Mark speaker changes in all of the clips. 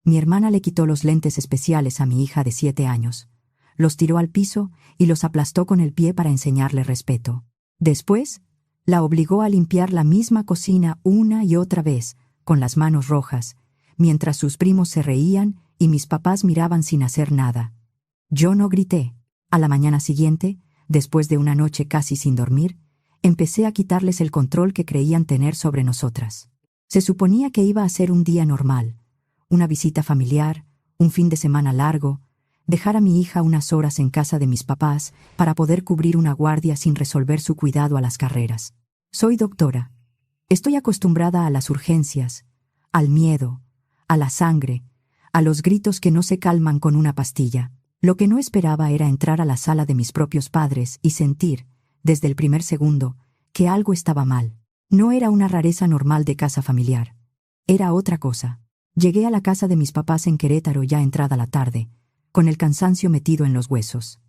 Speaker 1: Mi hermana le quitó los lentes especiales a mi hija de 7 años. Los tiró al piso y los aplastó con el pie para enseñarle respeto. Después, la obligó a limpiar la misma cocina una y otra vez, con las manos rojas, mientras sus primos se reían y mis papás miraban sin hacer nada. Yo no grité. A la mañana siguiente, después de una noche casi sin dormir, empecé a quitarles el control que creían tener sobre nosotras. Se suponía que iba a ser un día normal, una visita familiar, un fin de semana largo, dejar a mi hija unas horas en casa de mis papás para poder cubrir una guardia sin resolver su cuidado a las carreras. Soy doctora. Estoy acostumbrada a las urgencias, al miedo, a la sangre, a los gritos que no se calman con una pastilla. Lo que no esperaba era entrar a la sala de mis propios padres y sentir, desde el primer segundo, que algo estaba mal. No era una rareza normal de casa familiar. Era otra cosa. Llegué a la casa de mis papás en Querétaro ya entrada la tarde, con el cansancio metido en los huesos.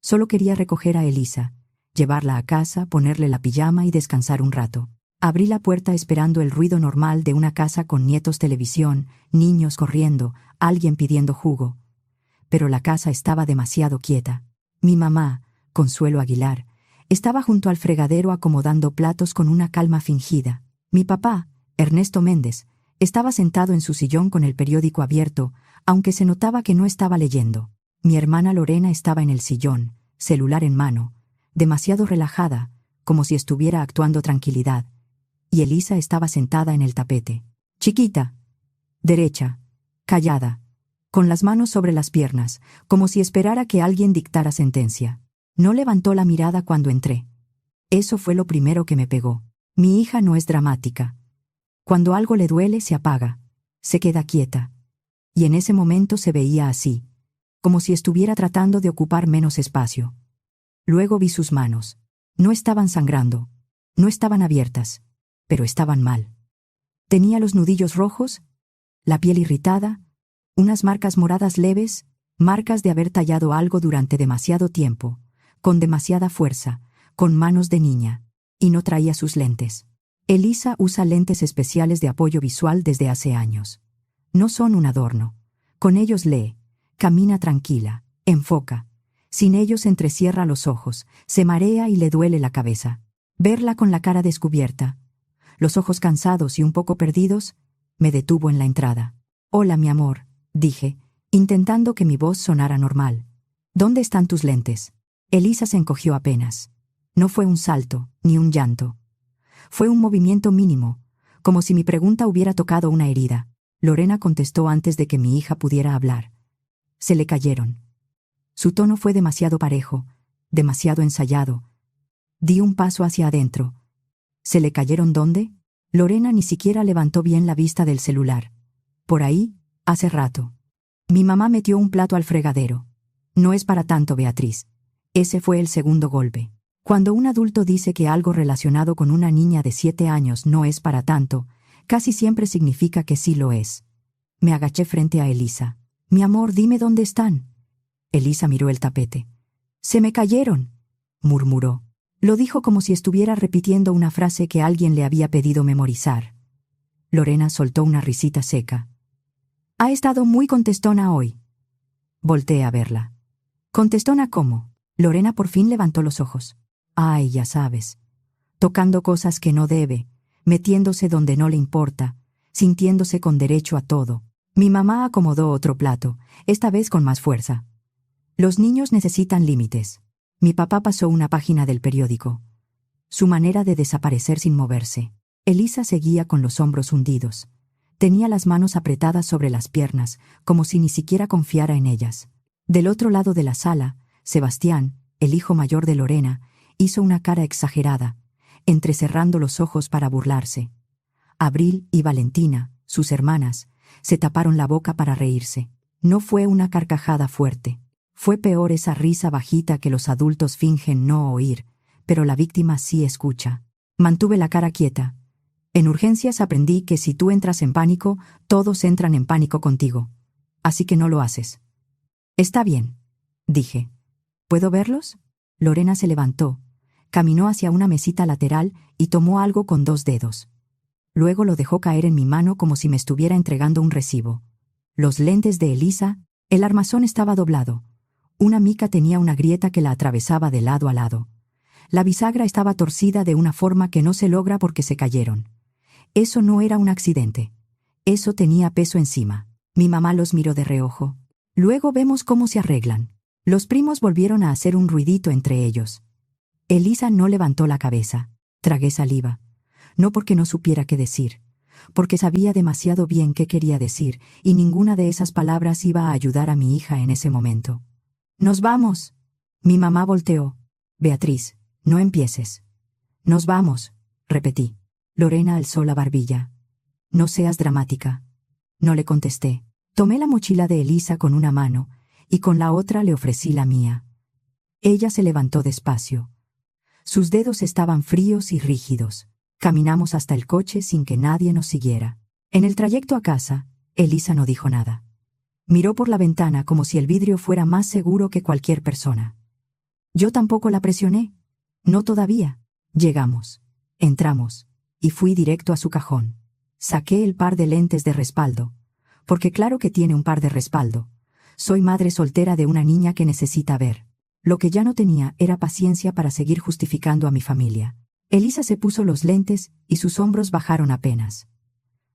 Speaker 1: Solo quería recoger a Elisa, llevarla a casa, ponerle la pijama y descansar un rato. Abrí la puerta esperando el ruido normal de una casa con nietos, televisión, niños corriendo, alguien pidiendo jugo. Pero la casa estaba demasiado quieta. Mi mamá, Consuelo Aguilar, estaba junto al fregadero acomodando platos con una calma fingida. Mi papá, Ernesto Méndez, estaba sentado en su sillón con el periódico abierto, aunque se notaba que no estaba leyendo. Mi hermana Lorena estaba en el sillón, celular en mano, demasiado relajada, como si estuviera actuando tranquilidad, y Elisa estaba sentada en el tapete. Chiquita, derecha, callada, con las manos sobre las piernas, como si esperara que alguien dictara sentencia. No levantó la mirada cuando entré. Eso fue lo primero que me pegó. Mi hija no es dramática. Cuando algo le duele, se apaga, se queda quieta. Y en ese momento se veía así, como si estuviera tratando de ocupar menos espacio. Luego vi sus manos. No estaban sangrando, no estaban abiertas, pero estaban mal. Tenía los nudillos rojos, la piel irritada, unas marcas moradas leves, marcas de haber tallado algo durante demasiado tiempo, con demasiada fuerza, con manos de niña, y no traía sus lentes. Elisa usa lentes especiales de apoyo visual desde hace años. No son un adorno. Con ellos lee, camina tranquila, enfoca. Sin ellos entrecierra los ojos, se marea y le duele la cabeza. Verla con la cara descubierta, los ojos cansados y un poco perdidos, me detuvo en la entrada. «Hola, mi amor», dije, intentando que mi voz sonara normal. «¿Dónde están tus lentes?» Elisa se encogió apenas. No fue un salto, ni un llanto. Fue un movimiento mínimo, como si mi pregunta hubiera tocado una herida. Lorena contestó antes de que mi hija pudiera hablar. Se le cayeron. Su tono fue demasiado parejo, demasiado ensayado. Di un paso hacia adentro. ¿Se le cayeron dónde? Lorena ni siquiera levantó bien la vista del celular. Por ahí, hace rato. Mi mamá metió un plato al fregadero. No es para tanto, Beatriz. Ese fue el segundo golpe. Cuando un adulto dice que algo relacionado con una niña de 7 años no es para tanto, casi siempre significa que sí lo es. Me agaché frente a Elisa. «Mi amor, dime dónde están». Elisa miró el tapete. «Se me cayeron», murmuró. Lo dijo como si estuviera repitiendo una frase que alguien le había pedido memorizar. Lorena soltó una risita seca. «Ha estado muy contestona hoy». Volteé a verla. «¿Contestona cómo?» Lorena por fin levantó los ojos. «Ay, ya sabes. Tocando cosas que no debe, metiéndose donde no le importa, sintiéndose con derecho a todo». Mi mamá acomodó otro plato, esta vez con más fuerza. «Los niños necesitan límites». Mi papá pasó una página del periódico. Su manera de desaparecer sin moverse. Elisa seguía con los hombros hundidos. Tenía las manos apretadas sobre las piernas, como si ni siquiera confiara en ellas. Del otro lado de la sala, Sebastián, el hijo mayor de Lorena, hizo una cara exagerada, entrecerrando los ojos para burlarse. Abril y Valentina, sus hermanas, se taparon la boca para reírse. No fue una carcajada fuerte. Fue peor esa risa bajita que los adultos fingen no oír, pero la víctima sí escucha. Mantuve la cara quieta. En urgencias aprendí que si tú entras en pánico, todos entran en pánico contigo. Así que no lo haces. «Está bien», dije. «¿Puedo verlos?» Lorena se levantó, caminó hacia una mesita lateral y tomó algo con 2 dedos. Luego lo dejó caer en mi mano como si me estuviera entregando un recibo. Los lentes de Elisa, el armazón estaba doblado. Una mica tenía una grieta que la atravesaba de lado a lado. La bisagra estaba torcida de una forma que no se logra porque se cayeron. Eso no era un accidente. Eso tenía peso encima. Mi mamá los miró de reojo. Luego vemos cómo se arreglan. Los primos volvieron a hacer un ruidito entre ellos. Elisa no levantó la cabeza. Tragué saliva. No porque no supiera qué decir, porque sabía demasiado bien qué quería decir, y ninguna de esas palabras iba a ayudar a mi hija en ese momento. «¡Nos vamos!». Mi mamá volteó. «Beatriz, no empieces». «Nos vamos», repetí. Lorena alzó la barbilla. «No seas dramática». No le contesté. Tomé la mochila de Elisa con una mano, y con la otra le ofrecí la mía. Ella se levantó despacio. Sus dedos estaban fríos y rígidos. Caminamos hasta el coche sin que nadie nos siguiera. En el trayecto a casa, Elisa no dijo nada. Miró por la ventana como si el vidrio fuera más seguro que cualquier persona. Yo tampoco la presioné. No todavía. Llegamos. Entramos. Y fui directo a su cajón. Saqué el par de lentes de respaldo. Porque claro que tiene un par de respaldo. Soy madre soltera de una niña que necesita ver. Lo que ya no tenía era paciencia para seguir justificando a mi familia. Elisa se puso los lentes y sus hombros bajaron apenas.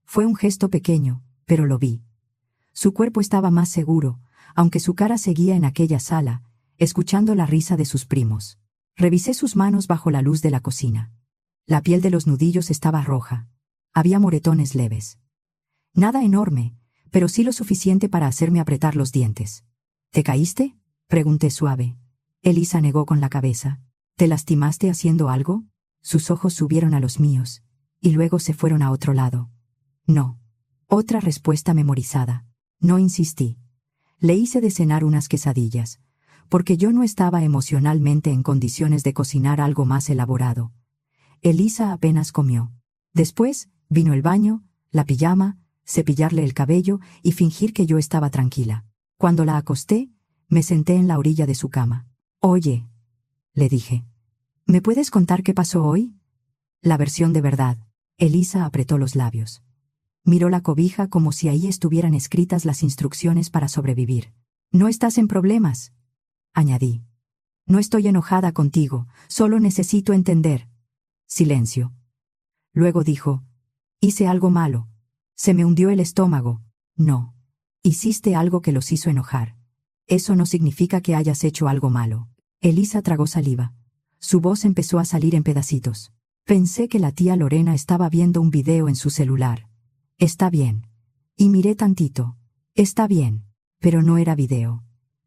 Speaker 1: Fue un gesto pequeño, pero lo vi. Su cuerpo estaba más seguro, aunque su cara seguía en aquella sala, escuchando la risa de sus primos. Revisé sus manos bajo la luz de la cocina. La piel de los nudillos estaba roja. Había moretones leves. Nada enorme, pero sí lo suficiente para hacerme apretar los dientes. «¿Te caíste?», pregunté suave. Elisa negó con la cabeza. «¿Te lastimaste haciendo algo?». Sus ojos subieron a los míos, y luego se fueron a otro lado. «No». Otra respuesta memorizada. No insistí. Le hice de cenar unas quesadillas, porque yo no estaba emocionalmente en condiciones de cocinar algo más elaborado. Elisa apenas comió. Después vino el baño, la pijama, cepillarle el cabello y fingir que yo estaba tranquila. Cuando la acosté, me senté en la orilla de su cama. «Oye», le dije, «¿me puedes contar qué pasó hoy?». La versión de verdad. Elisa apretó los labios. Miró la cobija como si ahí estuvieran escritas las instrucciones para sobrevivir. «No estás en problemas», añadí. «No estoy enojada contigo, solo necesito entender». Silencio. Luego dijo, «Hice algo malo. Se me hundió el estómago». «No. Hiciste algo que los hizo enojar. Eso no significa que hayas hecho algo malo». Elisa tragó saliva. Su voz empezó a salir en pedacitos. Pensé que la tía Lorena estaba viendo un video en su celular. «Está bien». Y miré tantito. «Está bien». Pero no era video.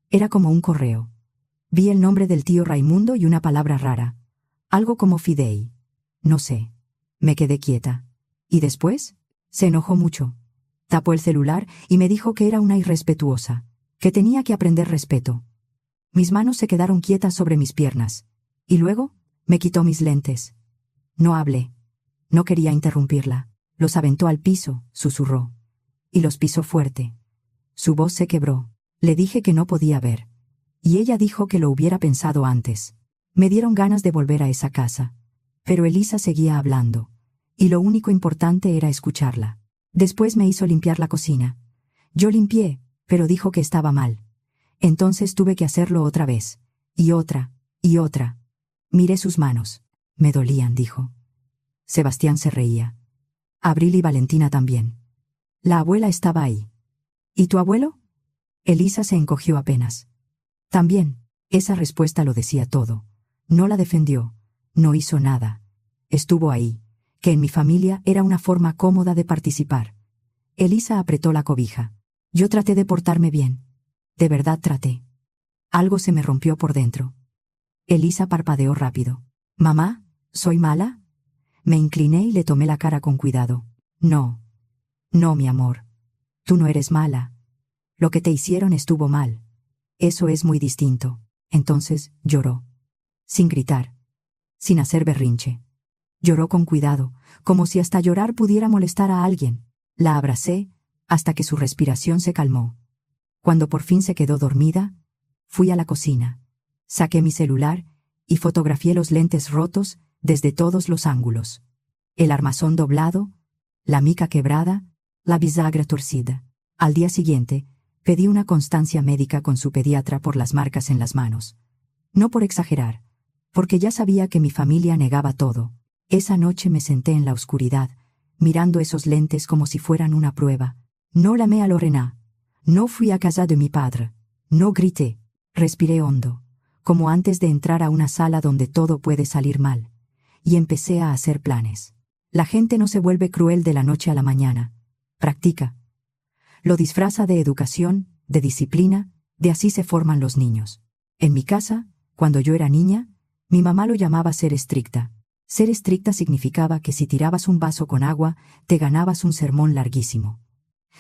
Speaker 1: Era como un correo. Vi el nombre del tío Raimundo y una palabra rara. Algo como Fidei. No sé. Me quedé quieta. ¿Y después? Se enojó mucho. Tapó el celular y me dijo que era una irrespetuosa, que tenía que aprender respeto. Mis manos se quedaron quietas sobre mis piernas. Y luego, me quitó mis lentes. No hablé. No quería interrumpirla. Los aventó al piso, susurró. Y los pisó fuerte. Su voz se quebró. Le dije que no podía ver. Y ella dijo que lo hubiera pensado antes. Me dieron ganas de volver a esa casa. Pero Elisa seguía hablando. Y lo único importante era escucharla. Después me hizo limpiar la cocina. Yo limpié, pero dijo que estaba mal. Entonces tuve que hacerlo otra vez. Y otra, y otra. Miré sus manos. Me dolían, dijo. Sebastián se reía. Abril y Valentina también. La abuela estaba ahí. ¿Y tu abuelo? Elisa se encogió apenas. También. Esa respuesta lo decía todo. No la defendió. No hizo nada. Estuvo ahí, que en mi familia era una forma cómoda de participar. Elisa apretó la cobija. Yo traté de portarme bien. De verdad traté. Algo se me rompió por dentro. Elisa parpadeó rápido. «¿Mamá? ¿Soy mala?». Me incliné y le tomé la cara con cuidado. «No. No, mi amor. Tú no eres mala. Lo que te hicieron estuvo mal. Eso es muy distinto». Entonces lloró. Sin gritar. Sin hacer berrinche. Lloró con cuidado, como si hasta llorar pudiera molestar a alguien. La abracé, hasta que su respiración se calmó. Cuando por fin se quedó dormida, fui a la cocina. Saqué mi celular y fotografié los lentes rotos desde todos los ángulos. El armazón doblado, la mica quebrada, la bisagra torcida. Al día siguiente, pedí una constancia médica con su pediatra por las marcas en las manos. No por exagerar, porque ya sabía que mi familia negaba todo. Esa noche me senté en la oscuridad, mirando esos lentes como si fueran una prueba. No llamé a Lorena. No fui a casa de mi padre. No grité. Respiré hondo, como antes de entrar a una sala donde todo puede salir mal. Y empecé a hacer planes. La gente no se vuelve cruel de la noche a la mañana. Practica. Lo disfraza de educación, de disciplina, de así se forman los niños. En mi casa, cuando yo era niña, mi mamá lo llamaba ser estricta. Ser estricta significaba que si tirabas un vaso con agua, te ganabas un sermón larguísimo.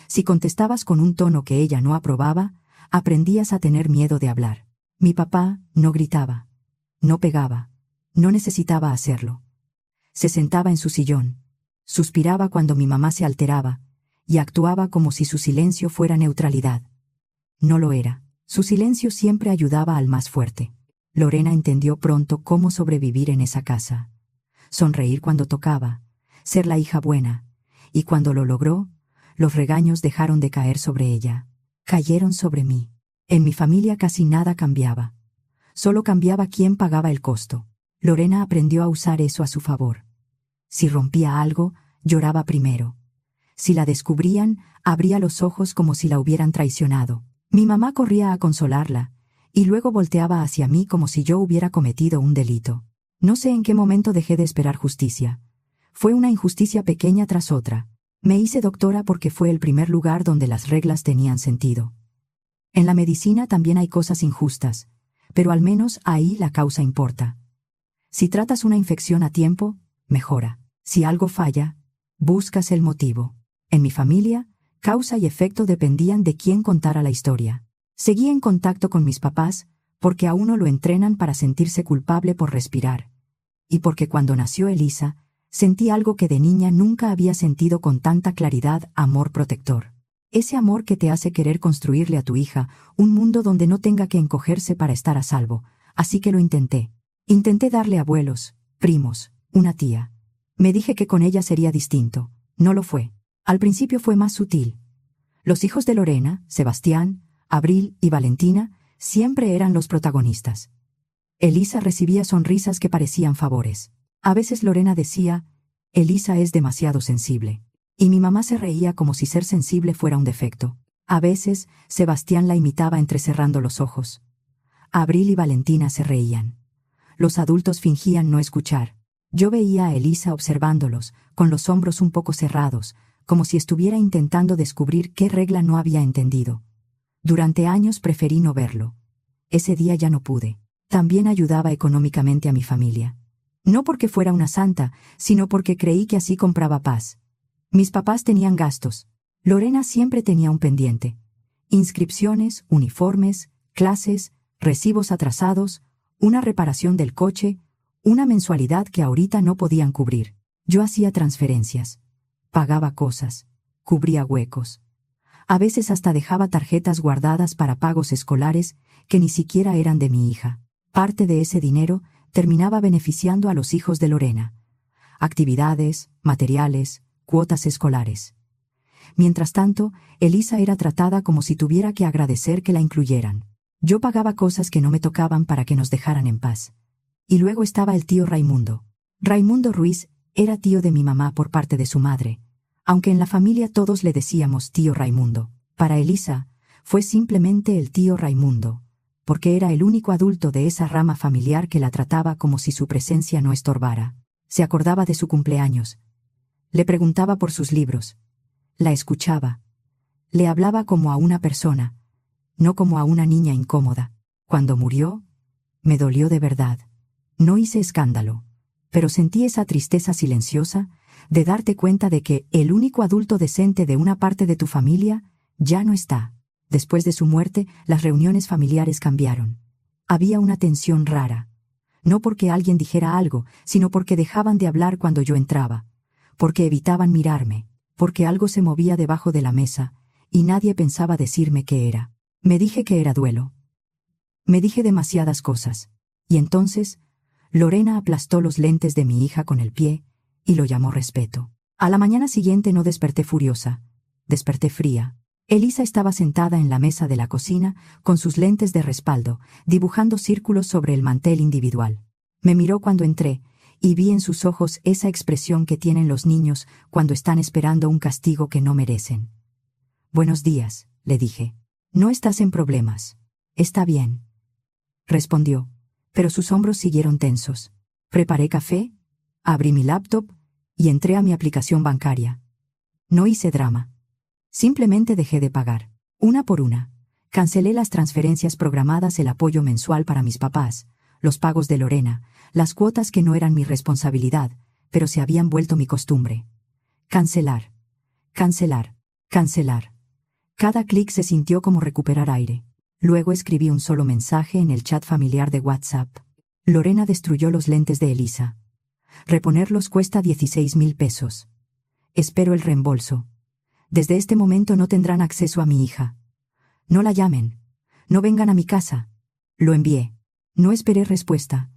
Speaker 1: Si contestabas con un tono que ella no aprobaba, aprendías a tener miedo de hablar. Mi papá no gritaba, no pegaba, no necesitaba hacerlo. Se sentaba en su sillón, suspiraba cuando mi mamá se alteraba, y actuaba como si su silencio fuera neutralidad. No lo era. Su silencio siempre ayudaba al más fuerte. Lorena entendió pronto cómo sobrevivir en esa casa. Sonreír cuando tocaba, ser la hija buena, y cuando lo logró, los regaños dejaron de caer sobre ella. Cayeron sobre mí. En mi familia casi nada cambiaba. Solo cambiaba quién pagaba el costo. Lorena aprendió a usar eso a su favor. Si rompía algo, lloraba primero. Si la descubrían, abría los ojos como si la hubieran traicionado. Mi mamá corría a consolarla, y luego volteaba hacia mí como si yo hubiera cometido un delito. No sé en qué momento dejé de esperar justicia. Fue una injusticia pequeña tras otra. Me hice doctora porque fue el primer lugar donde las reglas tenían sentido. En la medicina también hay cosas injustas, pero al menos ahí la causa importa. Si tratas una infección a tiempo, mejora. Si algo falla, buscas el motivo. En mi familia, causa y efecto dependían de quién contara la historia. Seguí en contacto con mis papás, porque a uno lo entrenan para sentirse culpable por respirar. Y porque cuando nació Elisa, sentí algo que de niña nunca había sentido con tanta claridad: amor protector. Ese amor que te hace querer construirle a tu hija un mundo donde no tenga que encogerse para estar a salvo. Así que lo intenté. Intenté darle abuelos, primos, una tía. Me dije que con ella sería distinto. No lo fue. Al principio fue más sutil. Los hijos de Lorena, Sebastián, Abril y Valentina, siempre eran los protagonistas. Elisa recibía sonrisas que parecían favores. A veces Lorena decía: Elisa es demasiado sensible. Y mi mamá se reía como si ser sensible fuera un defecto. A veces, Sebastián la imitaba entrecerrando los ojos. Abril y Valentina se reían. Los adultos fingían no escuchar. Yo veía a Elisa observándolos, con los hombros un poco cerrados, como si estuviera intentando descubrir qué regla no había entendido. Durante años preferí no verlo. Ese día ya no pude. También ayudaba económicamente a mi familia. No porque fuera una santa, sino porque creí que así compraba paz. Mis papás tenían gastos. Lorena siempre tenía un pendiente. Inscripciones, uniformes, clases, recibos atrasados, una reparación del coche, una mensualidad que ahorita no podían cubrir. Yo hacía transferencias. Pagaba cosas. Cubría huecos. A veces hasta dejaba tarjetas guardadas para pagos escolares que ni siquiera eran de mi hija. Parte de ese dinero terminaba beneficiando a los hijos de Lorena. Actividades, materiales, cuotas escolares. Mientras tanto, Elisa era tratada como si tuviera que agradecer que la incluyeran. Yo pagaba cosas que no me tocaban para que nos dejaran en paz. Y luego estaba el tío Raimundo. Raimundo Ruiz era tío de mi mamá por parte de su madre, aunque en la familia todos le decíamos tío Raimundo. Para Elisa, fue simplemente el tío Raimundo, porque era el único adulto de esa rama familiar que la trataba como si su presencia no estorbara. Se acordaba de su cumpleaños. Le preguntaba por sus libros. La escuchaba. Le hablaba como a una persona, no como a una niña incómoda. Cuando murió, me dolió de verdad. No hice escándalo, pero sentí esa tristeza silenciosa de darte cuenta de que el único adulto decente de una parte de tu familia ya no está. Después de su muerte, las reuniones familiares cambiaron. Había una tensión rara. No porque alguien dijera algo, sino porque dejaban de hablar cuando yo entraba, porque evitaban mirarme, porque algo se movía debajo de la mesa, y nadie pensaba decirme qué era. Me dije que era duelo. Me dije demasiadas cosas. Y entonces, Lorena aplastó los lentes de mi hija con el pie, y lo llamó respeto. A la mañana siguiente no desperté furiosa, desperté fría. Elisa estaba sentada en la mesa de la cocina, con sus lentes de respaldo, dibujando círculos sobre el mantel individual. Me miró cuando entré, y vi en sus ojos esa expresión que tienen los niños cuando están esperando un castigo que no merecen. «Buenos días», le dije. «No estás en problemas. Está bien», respondió, pero sus hombros siguieron tensos. Preparé café, abrí mi laptop y entré a mi aplicación bancaria. No hice drama. Simplemente dejé de pagar, una por una. Cancelé las transferencias programadas, el apoyo mensual para mis papás, los pagos de Lorena, las cuotas que no eran mi responsabilidad, pero se habían vuelto mi costumbre. Cancelar. Cancelar. Cancelar. Cada clic se sintió como recuperar aire. Luego escribí un solo mensaje en el chat familiar de WhatsApp. Lorena destruyó los lentes de Elisa. Reponerlos cuesta 16,000 pesos. Espero el reembolso. Desde este momento no tendrán acceso a mi hija. No la llamen. No vengan a mi casa. Lo envié. No esperé respuesta.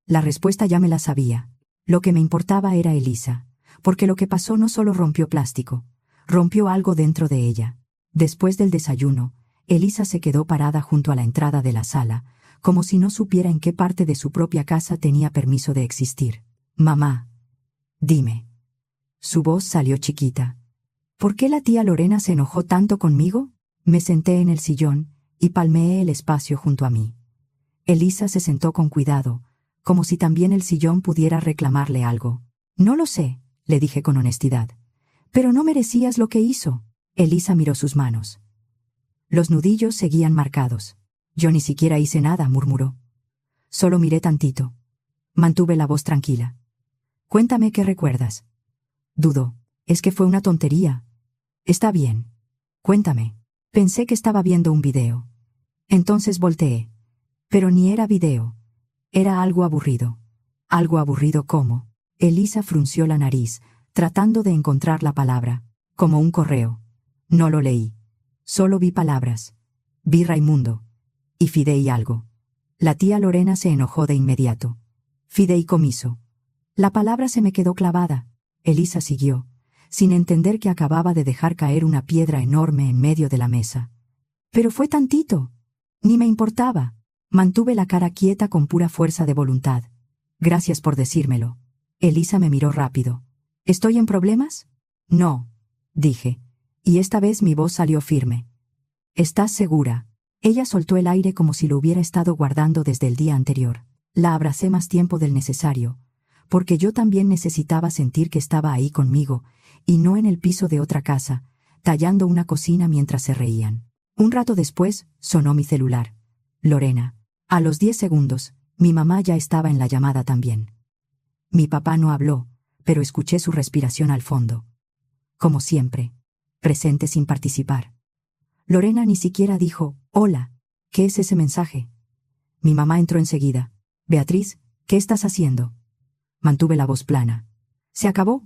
Speaker 1: La respuesta ya me la sabía. Lo que me importaba era Elisa, porque lo que pasó no solo rompió plástico, rompió algo dentro de ella. Después del desayuno, Elisa se quedó parada junto a la entrada de la sala, como si no supiera en qué parte de su propia casa tenía permiso de existir. «Mamá, dime». Su voz salió chiquita. ¿Por qué la tía Lorena se enojó tanto conmigo? Me senté en el sillón y palmeé el espacio junto a mí. Elisa se sentó con cuidado, como si también el sillón pudiera reclamarle algo. «No lo sé», le dije con honestidad. «Pero no merecías lo que hizo». Elisa miró sus manos. Los nudillos seguían marcados. «Yo ni siquiera hice nada», murmuró. «Solo miré tantito». Mantuve la voz tranquila. «Cuéntame qué recuerdas». Dudó. «Es que fue una tontería». «Está bien. Cuéntame». Pensé que estaba viendo un video. Entonces volteé. Pero ni era video. Era algo aburrido. «¿Algo aburrido cómo?» Elisa frunció la nariz, tratando de encontrar la palabra. «Como un correo». No lo leí. Solo vi palabras. Vi Raimundo. Y fideialgo. La tía Lorena se enojó de inmediato. «Fideicomiso». La palabra se me quedó clavada. Elisa siguió, sin entender que acababa de dejar caer una piedra enorme en medio de la mesa. «Pero fue tantito. Ni me importaba». Mantuve la cara quieta con pura fuerza de voluntad. «Gracias por decírmelo». Elisa me miró rápido. «¿Estoy en problemas?» «No», dije, y esta vez mi voz salió firme. «¿Estás segura?» Ella soltó el aire como si lo hubiera estado guardando desde el día anterior. La abracé más tiempo del necesario, porque yo también necesitaba sentir que estaba ahí conmigo, y no en el piso de otra casa, tallando una cocina mientras se reían. Un rato después, sonó mi celular. Lorena. A los 10 segundos, mi mamá ya estaba en la llamada también. Mi papá no habló, pero escuché su respiración al fondo. Como siempre, presente sin participar. Lorena ni siquiera dijo, «Hola, ¿qué es ese mensaje?» Mi mamá entró enseguida. «Beatriz, ¿qué estás haciendo?» Mantuve la voz plana. «¿Se acabó?»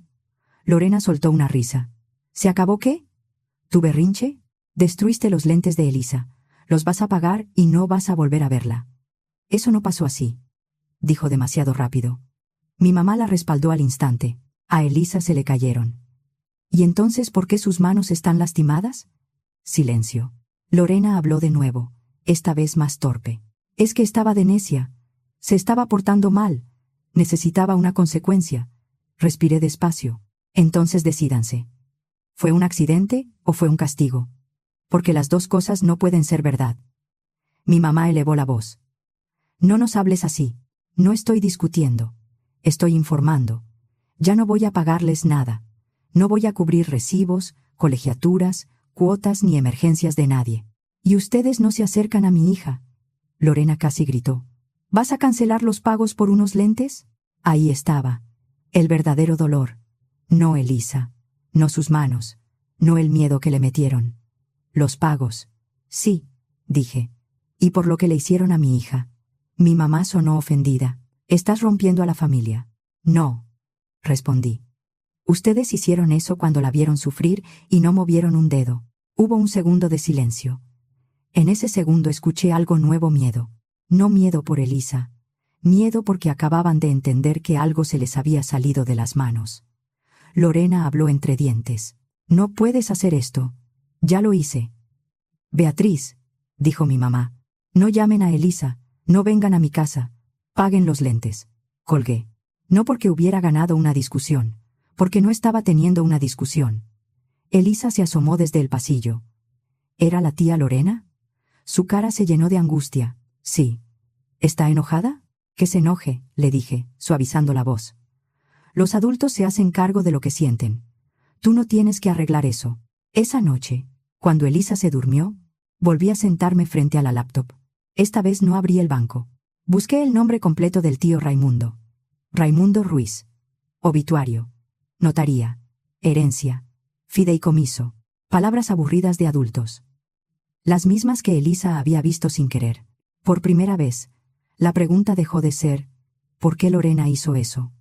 Speaker 1: Lorena soltó una risa. «¿Se acabó qué?» «¿Tu berrinche? Destruiste los lentes de Elisa. Los vas a pagar y no vas a volver a verla». «Eso no pasó así», dijo demasiado rápido. Mi mamá la respaldó al instante. A Elisa se le cayeron. «¿Y entonces por qué sus manos están lastimadas?» Silencio. Lorena habló de nuevo, esta vez más torpe. «Es que estaba de necia. Se estaba portando mal. Necesitaba una consecuencia». Respiré despacio. «Entonces decídanse. ¿Fue un accidente o fue un castigo? Porque las dos cosas no pueden ser verdad». Mi mamá elevó la voz. «No nos hables así. No estoy discutiendo. Estoy informando. Ya no voy a pagarles nada. No voy a cubrir recibos, colegiaturas, cuotas ni emergencias de nadie. Y ustedes no se acercan a mi hija». Lorena casi gritó. «¿Vas a cancelar los pagos por unos lentes?» Ahí estaba. El verdadero dolor. No Elisa. No sus manos. No el miedo que le metieron. Los pagos. «Sí», dije. «Y por lo que le hicieron a mi hija». Mi mamá sonó ofendida. «Estás rompiendo a la familia». «No», respondí. «Ustedes hicieron eso cuando la vieron sufrir y no movieron un dedo». Hubo un segundo de silencio. En ese segundo escuché algo nuevo: miedo. No miedo por Elisa. Miedo porque acababan de entender que algo se les había salido de las manos. Lorena habló entre dientes. «No puedes hacer esto». Ya lo hice. Beatriz, dijo mi mamá, no llamen a Elisa, no vengan a mi casa, paguen los lentes. Colgué. No porque hubiera ganado una discusión, porque no estaba teniendo una discusión. Elisa se asomó desde el pasillo. ¿Era la tía Lorena? Su cara se llenó de angustia. Sí. ¿Está enojada? Que se enoje, le dije, suavizando la voz. Los adultos se hacen cargo de lo que sienten. Tú no tienes que arreglar eso. Esa noche, cuando Elisa se durmió, volví a sentarme frente a la laptop. Esta vez no abrí el banco. Busqué el nombre completo del tío Raimundo. Raimundo Ruiz. Obituario. Notaría. Herencia. Fideicomiso. Palabras aburridas de adultos. Las mismas que Elisa había visto sin querer. Por primera vez, la pregunta dejó de ser, ¿por qué Lorena hizo eso?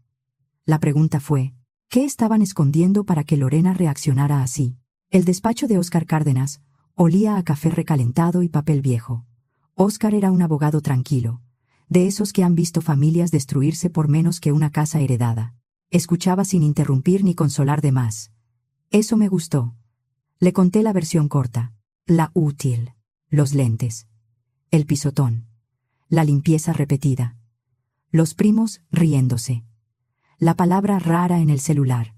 Speaker 1: La pregunta fue, ¿qué estaban escondiendo para que Lorena reaccionara así? El despacho de Óscar Cárdenas olía a café recalentado y papel viejo. Óscar era un abogado tranquilo, de esos que han visto familias destruirse por menos que una casa heredada. Escuchaba sin interrumpir ni consolar de más. Eso me gustó. Le conté la versión corta, la útil, los lentes, el pisotón, la limpieza repetida, los primos riéndose, la palabra rara en el celular,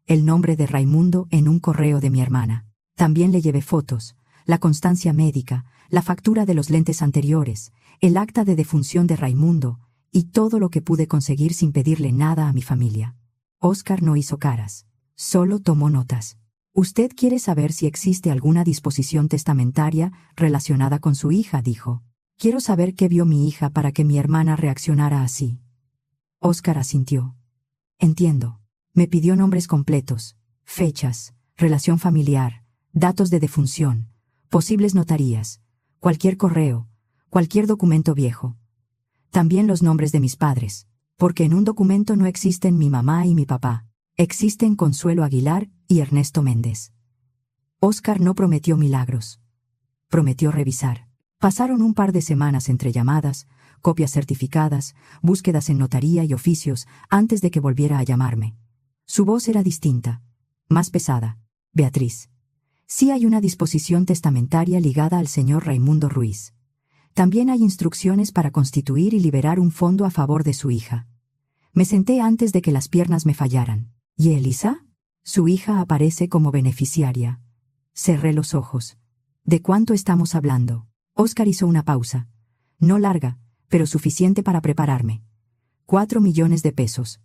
Speaker 1: el nombre de Raimundo en un correo de mi hermana. También le llevé fotos, la constancia médica, la factura de los lentes anteriores, el acta de defunción de Raimundo, y todo lo que pude conseguir sin pedirle nada a mi familia. Óscar no hizo caras, solo tomó notas. «Usted quiere saber si existe alguna disposición testamentaria relacionada con su hija», dijo. «Quiero saber qué vio mi hija para que mi hermana reaccionara así». Óscar asintió. «Entiendo». Me pidió nombres completos, fechas, relación familiar, datos de defunción, posibles notarías, cualquier correo, cualquier documento viejo. También los nombres de mis padres, porque en un documento no existen mi mamá y mi papá. Existen Consuelo Aguilar y Ernesto Méndez. Óscar no prometió milagros. Prometió revisar. Pasaron un par de semanas entre llamadas, copias certificadas, búsquedas en notaría y oficios antes de que volviera a llamarme. Su voz era distinta, más pesada. «Beatriz, sí hay una disposición testamentaria ligada al señor Raimundo Ruiz. También hay instrucciones para constituir y liberar un fondo a favor de su hija». Me senté antes de que las piernas me fallaran. «¿Y Elisa?» «Su hija aparece como beneficiaria». Cerré los ojos. «¿De cuánto estamos hablando?» Óscar hizo una pausa. No larga, pero suficiente para prepararme. 4 millones de pesos.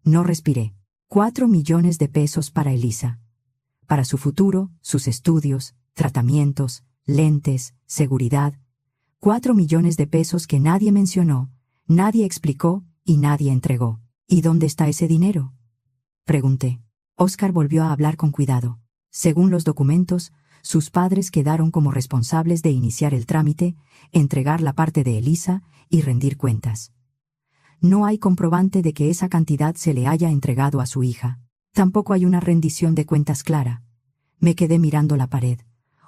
Speaker 1: No respiré. 4 millones de pesos para Elisa. Para su futuro, sus estudios, tratamientos, lentes, seguridad. 4 millones de pesos que nadie mencionó, nadie explicó y nadie entregó. «¿Y dónde está ese dinero?», pregunté. Óscar volvió a hablar con cuidado. Según los documentos, sus padres quedaron como responsables de iniciar el trámite, entregar la parte de Elisa y rendir cuentas. No hay comprobante de que esa cantidad se le haya entregado a su hija. Tampoco hay una rendición de cuentas clara. Me quedé mirando la pared.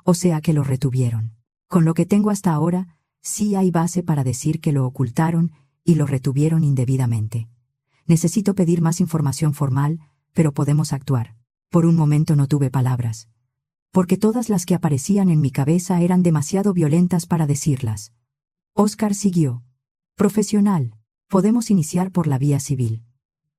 Speaker 1: O sea que lo retuvieron. Con lo que tengo hasta ahora, sí hay base para decir que lo ocultaron y lo retuvieron indebidamente. Necesito pedir más información formal, pero podemos actuar. Por un momento no tuve palabras, porque todas las que aparecían en mi cabeza eran demasiado violentas para decirlas. Óscar siguió. «Profesional. Podemos iniciar por la vía civil.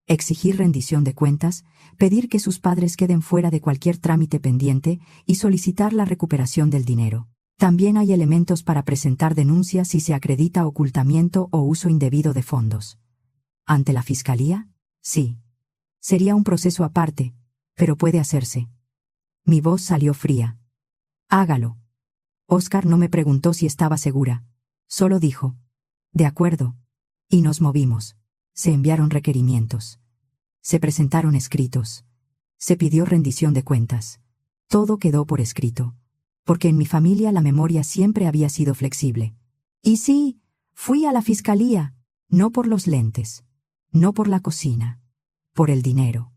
Speaker 1: Exigir rendición de cuentas, pedir que sus padres queden fuera de cualquier trámite pendiente y solicitar la recuperación del dinero. También hay elementos para presentar denuncias si se acredita ocultamiento o uso indebido de fondos». ¿Ante la fiscalía? Sí. Sería un proceso aparte, pero puede hacerse. Mi voz salió fría. «Hágalo». Óscar no me preguntó si estaba segura. Solo dijo, «De acuerdo». Y nos movimos. Se enviaron requerimientos. Se presentaron escritos. Se pidió rendición de cuentas. Todo quedó por escrito, porque en mi familia la memoria siempre había sido flexible. Y sí, fui a la fiscalía, no por los lentes, no por la cocina, por el dinero.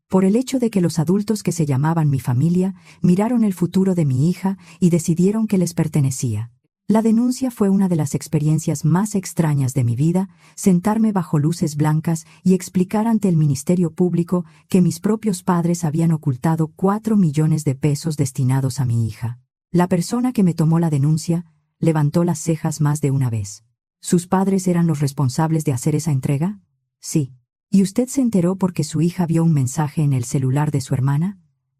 Speaker 1: Por el hecho de que los adultos que se llamaban mi familia miraron el futuro de mi hija y decidieron que les pertenecía. La denuncia fue una de las experiencias más extrañas de mi vida, sentarme bajo luces blancas y explicar ante el Ministerio Público que mis propios padres habían ocultado 4 millones de pesos destinados a mi hija. La persona que me tomó la denuncia levantó las cejas más de una vez. ¿Sus padres eran los responsables de hacer esa entrega? Sí. ¿Y usted se enteró porque su hija vio un mensaje en el celular de su hermana?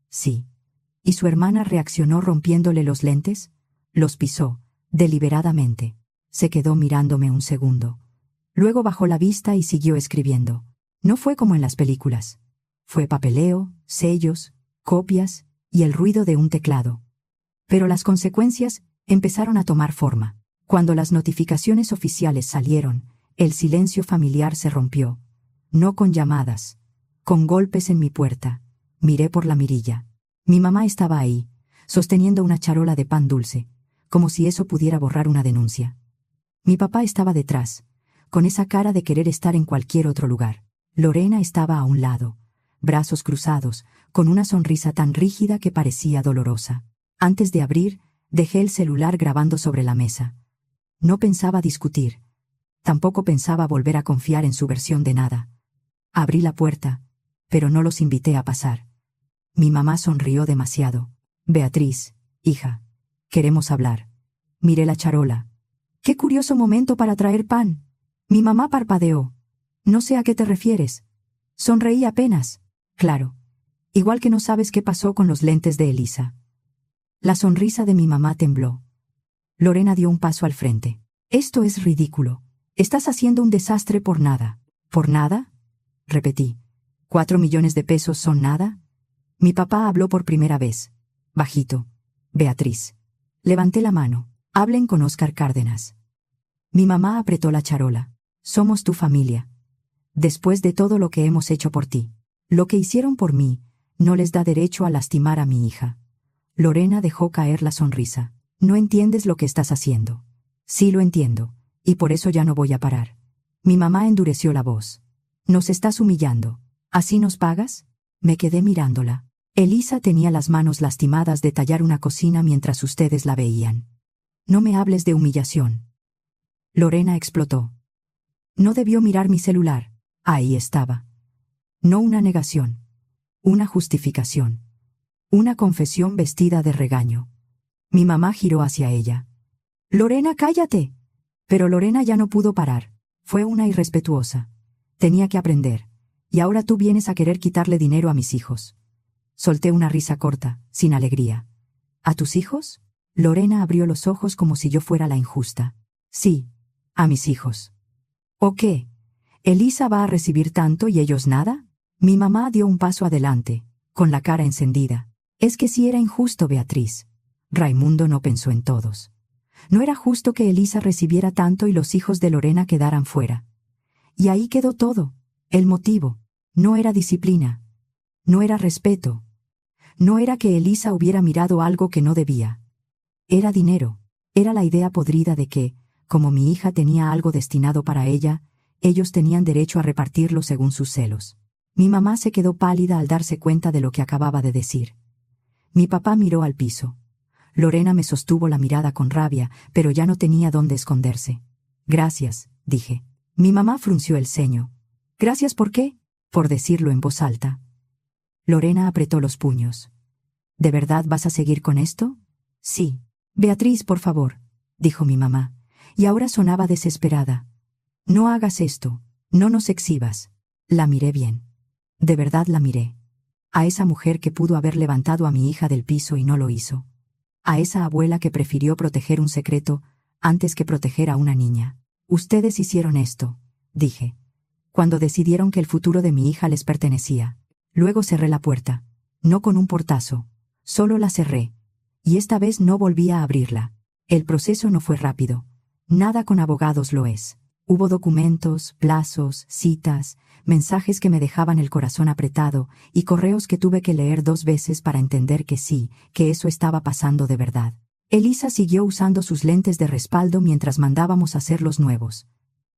Speaker 1: Sí. ¿Y su hermana reaccionó rompiéndole los lentes? Los pisó, deliberadamente. Se quedó mirándome un segundo. Luego bajó la vista y siguió escribiendo. No fue como en las películas. Fue papeleo, sellos, copias y el ruido de un teclado. Pero las consecuencias empezaron a tomar forma. Cuando las notificaciones oficiales salieron, el silencio familiar se rompió. No con llamadas, con golpes en mi puerta. Miré por la mirilla. Mi mamá estaba ahí, sosteniendo una charola de pan dulce, como si eso pudiera borrar una denuncia. Mi papá estaba detrás, con esa cara de querer estar en cualquier otro lugar. Lorena estaba a un lado, brazos cruzados, con una sonrisa tan rígida que parecía dolorosa. Antes de abrir, dejé el celular grabando sobre la mesa. No pensaba discutir. Tampoco pensaba volver a confiar en su versión de nada. Abrí la puerta, pero no los invité a pasar. Mi mamá sonrió demasiado. Beatriz, hija, queremos hablar. Miré la charola. ¡Qué curioso momento para traer pan! Mi mamá parpadeó. No sé a qué te refieres. Sonreí apenas. Claro. Igual que no sabes qué pasó con los lentes de Elisa. La sonrisa de mi mamá tembló. Lorena dio un paso al frente. Esto es ridículo. Estás haciendo un desastre por nada. ¿Por nada? Repetí. ¿4 millones de pesos son nada? Mi papá habló por primera vez. Bajito. Beatriz. Levanté la mano. Hablen con Óscar Cárdenas. Mi mamá apretó la charola. Somos tu familia. Después de todo lo que hemos hecho por ti, lo que hicieron por mí, no les da derecho a lastimar a mi hija. Lorena dejó caer la sonrisa. No entiendes lo que estás haciendo. Sí lo entiendo, y por eso ya no voy a parar. Mi mamá endureció la voz. Nos estás humillando. ¿Así nos pagas? Me quedé mirándola. Elisa tenía las manos lastimadas de tallar una cocina mientras ustedes la veían. No me hables de humillación. Lorena explotó. No debió mirar mi celular. Ahí estaba. No una negación. Una justificación. Una confesión vestida de regaño. Mi mamá giró hacia ella. Lorena, cállate. Pero Lorena ya no pudo parar. Fue una irrespetuosa. Tenía que aprender. Y ahora tú vienes a querer quitarle dinero a mis hijos. Solté una risa corta, sin alegría. ¿A tus hijos? Lorena abrió los ojos como si yo fuera la injusta. Sí, a mis hijos. ¿O qué? ¿Elisa va a recibir tanto y ellos nada? Mi mamá dio un paso adelante, con la cara encendida. Es que sí era injusto, Beatriz. Raimundo no pensó en todos. No era justo que Elisa recibiera tanto y los hijos de Lorena quedaran fuera. Y ahí quedó todo. El motivo. No era disciplina. No era respeto. No era que Elisa hubiera mirado algo que no debía. Era dinero. Era la idea podrida de que, como mi hija tenía algo destinado para ella, ellos tenían derecho a repartirlo según sus celos. Mi mamá se quedó pálida al darse cuenta de lo que acababa de decir. Mi papá miró al piso. Lorena me sostuvo la mirada con rabia, pero ya no tenía dónde esconderse. Gracias, dije. Mi mamá frunció el ceño. ¿Gracias por qué? Por decirlo en voz alta. Lorena apretó los puños. ¿De verdad vas a seguir con esto? Sí. Beatriz, por favor, dijo mi mamá, y ahora sonaba desesperada. No hagas esto, no nos exhibas. La miré bien. De verdad la miré. A esa mujer que pudo haber levantado a mi hija del piso y no lo hizo. A esa abuela que prefirió proteger un secreto antes que proteger a una niña. Ustedes hicieron esto, dije, cuando decidieron que el futuro de mi hija les pertenecía. Luego cerré la puerta. No con un portazo. Solo la cerré. Y esta vez no volví a abrirla. El proceso no fue rápido. Nada con abogados lo es. Hubo documentos, plazos, citas, mensajes que me dejaban el corazón apretado y correos que tuve que leer 2 veces para entender que sí, que eso estaba pasando de verdad. Elisa siguió usando sus lentes de respaldo mientras mandábamos hacer los nuevos.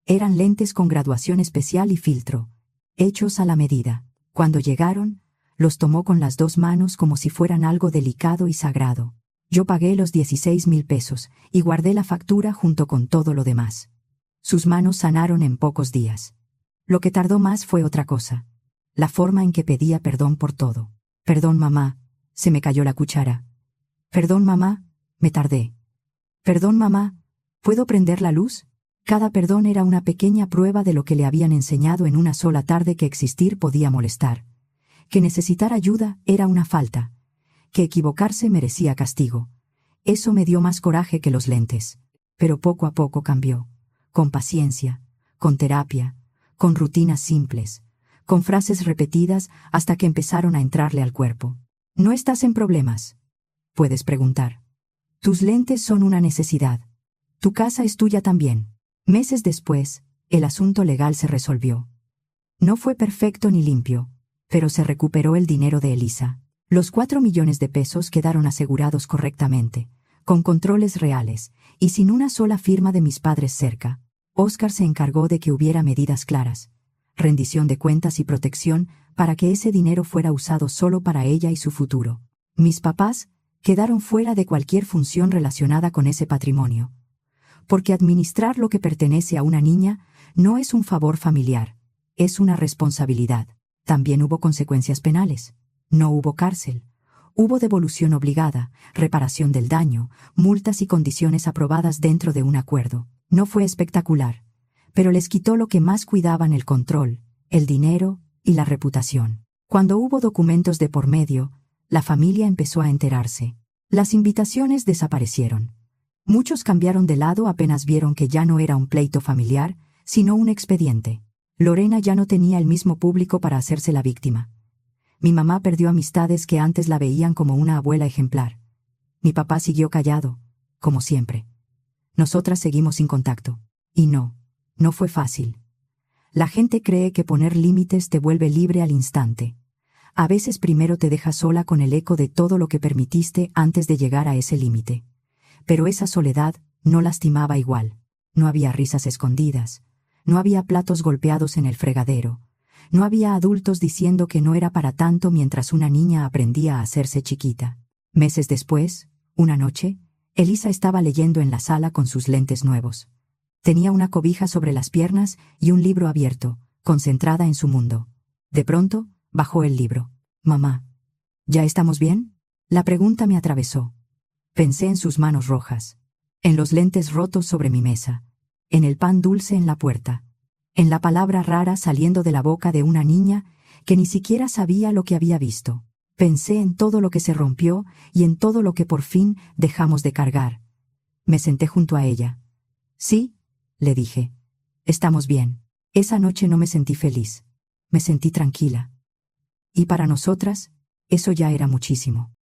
Speaker 1: Eran lentes con graduación especial y filtro, hechos a la medida. Cuando llegaron, los tomó con las 2 manos como si fueran algo delicado y sagrado. Yo pagué los 16.000 pesos y guardé la factura junto con todo lo demás. Sus manos sanaron en pocos días. Lo que tardó más fue otra cosa. La forma en que pedía perdón por todo. Perdón, mamá, se me cayó la cuchara. Perdón, mamá, me tardé. Perdón, mamá, ¿puedo prender la luz? Cada perdón era una pequeña prueba de lo que le habían enseñado en una sola tarde: que existir podía molestar, que necesitar ayuda era una falta, que equivocarse merecía castigo. Eso me dio más coraje que los lentes. Pero poco a poco cambió, con paciencia, con terapia, con rutinas simples, con frases repetidas hasta que empezaron a entrarle al cuerpo. ¿No estás en problemas?, puedes preguntar. Tus lentes son una necesidad. Tu casa es tuya también. Meses después, el asunto legal se resolvió. No fue perfecto ni limpio, pero se recuperó el dinero de Elisa. Los 4 millones de pesos quedaron asegurados correctamente, con controles reales, y sin una sola firma de mis padres cerca. Óscar se encargó de que hubiera medidas claras, rendición de cuentas y protección para que ese dinero fuera usado solo para ella y su futuro. Mis papás quedaron fuera de cualquier función relacionada con ese patrimonio. Porque administrar lo que pertenece a una niña no es un favor familiar, es una responsabilidad. También hubo consecuencias penales. No hubo cárcel. Hubo devolución obligada, reparación del daño, multas y condiciones aprobadas dentro de un acuerdo. No fue espectacular, pero les quitó lo que más cuidaban: el control, el dinero y la reputación. Cuando hubo documentos de por medio, la familia empezó a enterarse. Las invitaciones desaparecieron. Muchos cambiaron de lado apenas vieron que ya no era un pleito familiar, sino un expediente. Lorena ya no tenía el mismo público para hacerse la víctima. Mi mamá perdió amistades que antes la veían como una abuela ejemplar. Mi papá siguió callado, como siempre. Nosotras seguimos sin contacto. Y no fue fácil. La gente cree que poner límites te vuelve libre al instante. A veces primero te deja sola con el eco de todo lo que permitiste antes de llegar a ese límite. Pero esa soledad no lastimaba igual. No había risas escondidas. No había platos golpeados en el fregadero. No había adultos diciendo que no era para tanto mientras una niña aprendía a hacerse chiquita. Meses después, una noche, Elisa estaba leyendo en la sala con sus lentes nuevos. Tenía una cobija sobre las piernas y un libro abierto, concentrada en su mundo. De pronto, bajó el libro. «Mamá, ¿ya estamos bien?». La pregunta me atravesó. Pensé en sus manos rojas, en los lentes rotos sobre mi mesa, en el pan dulce en la puerta, en la palabra rara saliendo de la boca de una niña que ni siquiera sabía lo que había visto. Pensé en todo lo que se rompió y en todo lo que por fin dejamos de cargar. Me senté junto a ella. «Sí», le dije, «estamos bien». Esa noche no me sentí feliz. Me sentí tranquila. Y para nosotras, eso ya era muchísimo.